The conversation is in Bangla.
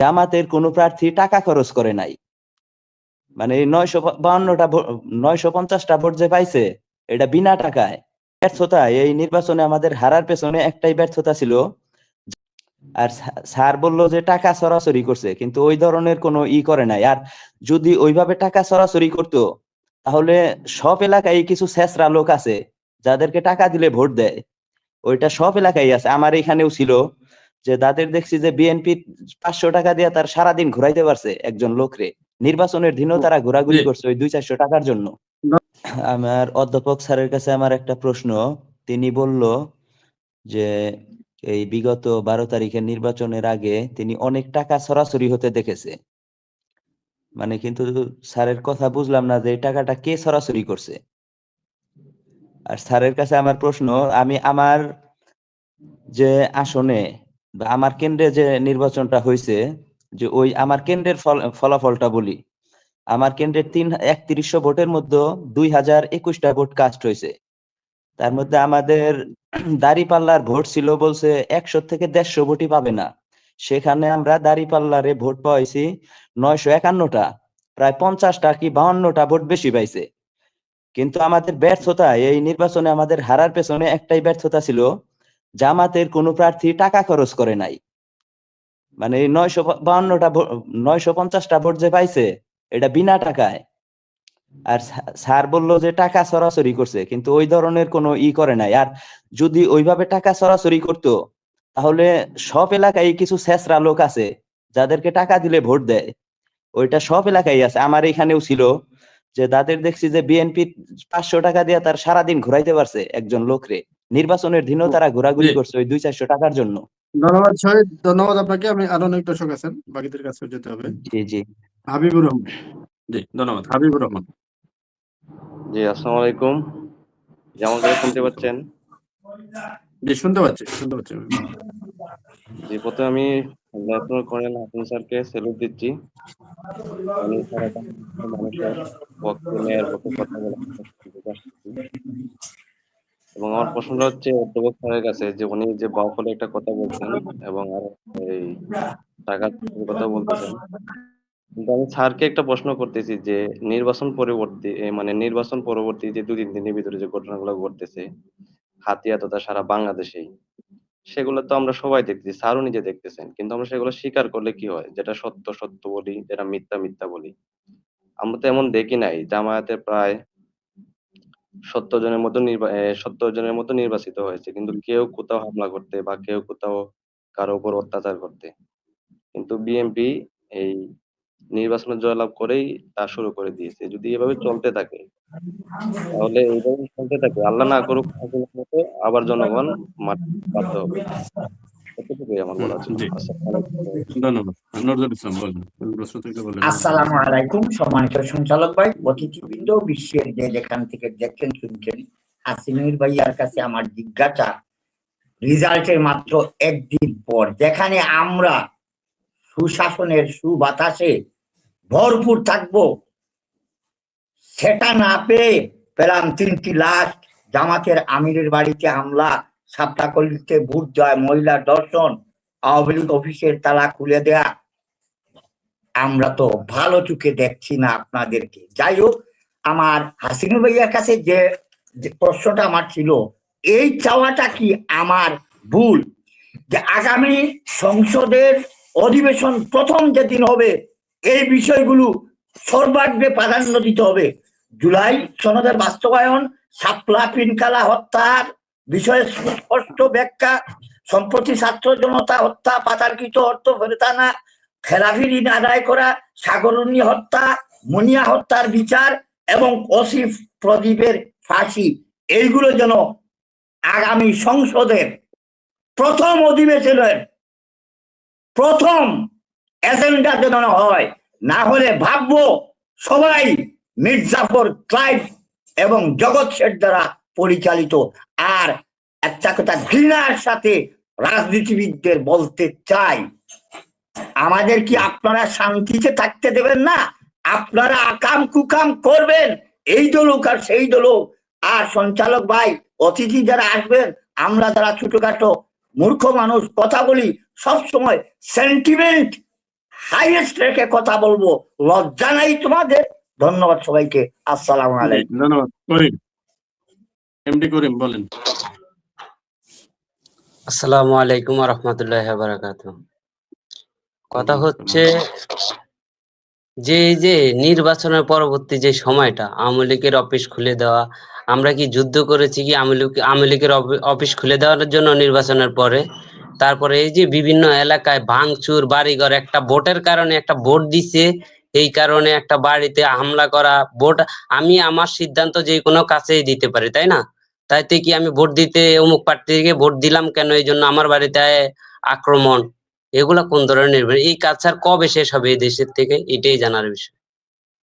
জামাতের কোনো প্রার্থী টাকা খরচ করে নাই। মানে 950টা ভোট যে পাইছে এটা বিনা টাকায়। ব্যর্থতা, এই নির্বাচনে আমাদের হারার পেছনে একটাই ব্যর্থতা ছিল। আর স্যার বললো যে টাকা সরাসরি করছে, কিন্তু ওই ধরনের কোনো করে নাই। আর যদি ওইভাবে টাকা সরাসরি করতো তাহলে সব এলাকায় কিছু ছেঁচড়া লোক আছে যাদেরকে টাকা দিলে ভোট দেয়, ওইটা সব এলাকায় আছে। আমার এখানেও ছিল যে তাদের দেখছি যে বিএনপি 500 টাকা দিয়ে তার সারাদিন ঘুরাইতে পারছে একজন লোকরে। নির্বাচনের দিনও তারা ঘোরাঘুরি করছে ওই 200-400 টাকার জন্য। আমার অধ্যাপক স্যারের কাছে আমার একটা প্রশ্ন। তিনি বলল যে এই বিগত 12 তারিখের নির্বাচনের আগে তিনি অনেক টাকা সরাসরি হতে দেখেছে। মানে কিন্তু স্যারের কথা বুঝলাম না যে এই টাকাটা কে সরাসরি করছে। আর স্যারের কাছে আমার প্রশ্ন, আমি আমার যে আসনে বা আমার কেন্দ্রে যে নির্বাচনটা হয়েছে, যে ওই আমার কেন্দ্রের ফলাফলটা বলি। আমার কেন্দ্রের 3100 ভোটের মধ্যে 2021টা ভোট কাস্ট হয়েছে। তার মধ্যে আমাদের দাঁড়িপাল্লার ভোট ছিল বলছে 100 থেকে 150 ভোটই পাবে না। সেখানে আমরা দাঁড়িপাল্লারে ভোট পাইছি 951টা, প্রায় 50টা কি 52টা ভোট বেশি পাইছে। কিন্তু আমাদের ব্যর্থতা, এই নির্বাচনে আমাদের হারার পেছনে একটাই ব্যর্থতা ছিল, জামাতের কোনো প্রার্থী টাকা খরচ করে নাই। মানে 950টা ভোট যে পাইছে এটা বিনা টাকায়। আর স্যার বললো যে টাকা সরাসরি করছে, কিন্তু ওই ধরনের কোনো করে নাই। আর যদি ওইভাবে টাকা সরাসরি করতো তাহলে সব এলাকায় কিছু ছেঁচড়া লোক আছে যাদেরকে টাকা দিলে ভোট দেয়, ওইটা সব এলাকায় আছে। আমার এখানেও ছিল যে তাদের দেখছি যে বিএনপি 500 টাকা দিয়ে তার সারাদিন ঘুরাইতে পারছে একজন লোকরে। নির্বাচনের দিনও তারা ঘোরাঘুরি করছে ওই 200-400 টাকার জন্য। ধন্যবাদ শহীদ, ধন্যবাদ আপনাকে। আমি আরো অনেক দর্শক আছেন, বাকিদের কাছে যেতে হবে। জি জি, হাবিবুর রহমান। জি ধন্যবাদ, হাবিবুর রহমান। জি আসসালামু আলাইকুম, যেমন করে শুনতে পাচ্ছেন? জি শুনতে পাচ্ছি, শুনতে পাচ্ছি। জি, প্রথমে আমি লেফটেন্যান্ট কর্নেল হাসান স্যারকে স্যালুট দিচ্ছি। উনি সারা মানুষের পক্ষে ন্যায়ের পক্ষে কথা বলে। এবং আমার প্রশ্নটা হচ্ছে অধ্যাপক স্যারের কাছে, যে উনি যে বাউফলে একটা কথা বলছেন এবং আর এই টাকার কথা বলতেছেন, কিন্তু আমি স্যারকে একটা প্রশ্ন করতেছি যে নির্বাচন পরবর্তী যে 2-3 দিনের ভিতরে যে ঘটনাগুলো ঘটতেছে হাতিয়া তথা সারা বাংলাদেশেই, সেগুলো তো আমরা সবাই দেখতেছি, স্যারও নিজে দেখতেছেন, কিন্তু আমরা সেগুলো স্বীকার করলে কি হয়? যেটা সত্য সত্য বলি, যেটা মিথ্যা মিথ্যা বলি। আমরা তো এমন দেখি নাই জামায়াতে প্রায় 70 জনের মতো নির্বাচিত হয়েছে, কিন্তু কেউ কোথাও হামলা করতে বা কেউ কোথাও কারো উপর অত্যাচার করতে। কিন্তু বিএনপি এই নির্বাচনে জয়লাভ করেই তা শুরু করে দিয়েছে। যদি এভাবে চলতে থাকে, তাহলে এইভাবে চলতে থাকে, আল্লাহ না করুক মতো আবার জনগণ মাঠে বাধ্য হবে। এতটুকুই আমার বলা ছিল। ধন্যবাদ। নজরুল ইসলাম বলেন, প্রশ্ন থেকে বলেন। আসসালামু আলাইকুম সম্মানিত সঞ্চালক ভাই, অতিথিবৃন্দ, বিশ্বের যে যেখান থেকে দেখছেন শুনছেন, হাসিনুর ভাইয়ার কাছে আমার জিজ্ঞাসা, রেজাল্টের মাত্র একদিন পর যেখানে আমরা সুশাসনের সুবাতাসে ভরপুর থাকবো, সেটা না পেয়ে পেলাম 3টি লাশ, জামাতের আমিরের বাড়িতে হামলা, সাপ্তাকলিতে ভোট জয়, মহিলা দর্শন, আওয়ামী লীগ অফিসের তালা খুলে দেয়া। আমরা তো ভালো চোখে দেখছি না আপনাদেরকে। যাই হোক, আমার হাসিনা ভাইয়ার কাছে যে প্রশ্নটা আমার ছিল, এই চাওয়াটা কি আমার ভুল যে আগামী সংসদের অধিবেশন প্রথম যেদিন হবে এই বিষয়গুলো সর্বাগ্রে প্রাধান্য দিতে হবে? জুলাই সনদের বাস্তবায়ন, শাপলা পিনকালা হত্যার বিষয়ে সুস্পষ্ট ব্যাখ্যা, সম্প্রতি ছাত্র জনতা হত্যা, পাতারকৃত অর্থ ফেরত আনা, খেলাফি ঋণ আদায় করা, সাগরুন্নি হত্যা, মুনিয়া হত্যার বিচার এবং অসিফ প্রদীপের ফাঁসি, এইগুলো যেন আগামী সংসদের প্রথম অধিবেশনের প্রথম এজেন্ডা যেন হয়। না হলে ভাববো সবাই মির্জাফর, ক্লাইভ এবং জগৎ শেঠ দ্বারা পরিচালিত। আর একটা কথা ঘৃণার সাথে রাজনীতিবিদদের বলতে চাই, আমাদের কি আপনারা শান্তিতে থাকতে দেবেন না? আপনারা আকাম কুকাম করবেন, এই দলুক আর সেই দলুক। আর সঞ্চালক ভাই, অতিথি যারা আসবেন, আমরা যারা ছোটখাটো মূর্খ মানুষ কথা বলি, সব সময় সেন্টিমেন্ট হাইয়েস্ট রেখে কথা বলবো, লজ্জা নাই তোমাদের? ধন্যবাদ সবাইকে, আসসালামু আলাইকুম। ধন্যবাদ। করিম, এমডি করিম বলেন। আসসালামু আলাইকুম ওয়া রাহমাতুল্লাহি ওয়া বারাকাতুহু। কথা হচ্ছে যে এই যে নির্বাচনের পরবর্তী যে সময়টা আওয়ামী লীগের অফিস খুলে দেওয়া, আমরা কি যুদ্ধ করেছি কি আওয়ামী লীগের অফিস খুলে দেওয়ার জন্য নির্বাচনের পরে? তারপরে এই যে বিভিন্ন এলাকায় ভাঙচুর, বাড়িঘর, একটা ভোটের কারণে একটা ভোট দিছে, এই কারণে একটা বাড়িতে হামলা করা। ভোট আমি আমার সিদ্ধান্ত যে কোনো কাছেই দিতে পারি, তাই না? তাইতে কি আমি ভোট দিতে অমুক প্রার্থীকে ভোট দিলাম কেন, এই জন্য আমার বাড়িতে আক্রমণ? এগুলা কোন ধরনের? এই কালচার কবে শেষ হবে এই দেশের থেকে? এটাই জানার বিষয়।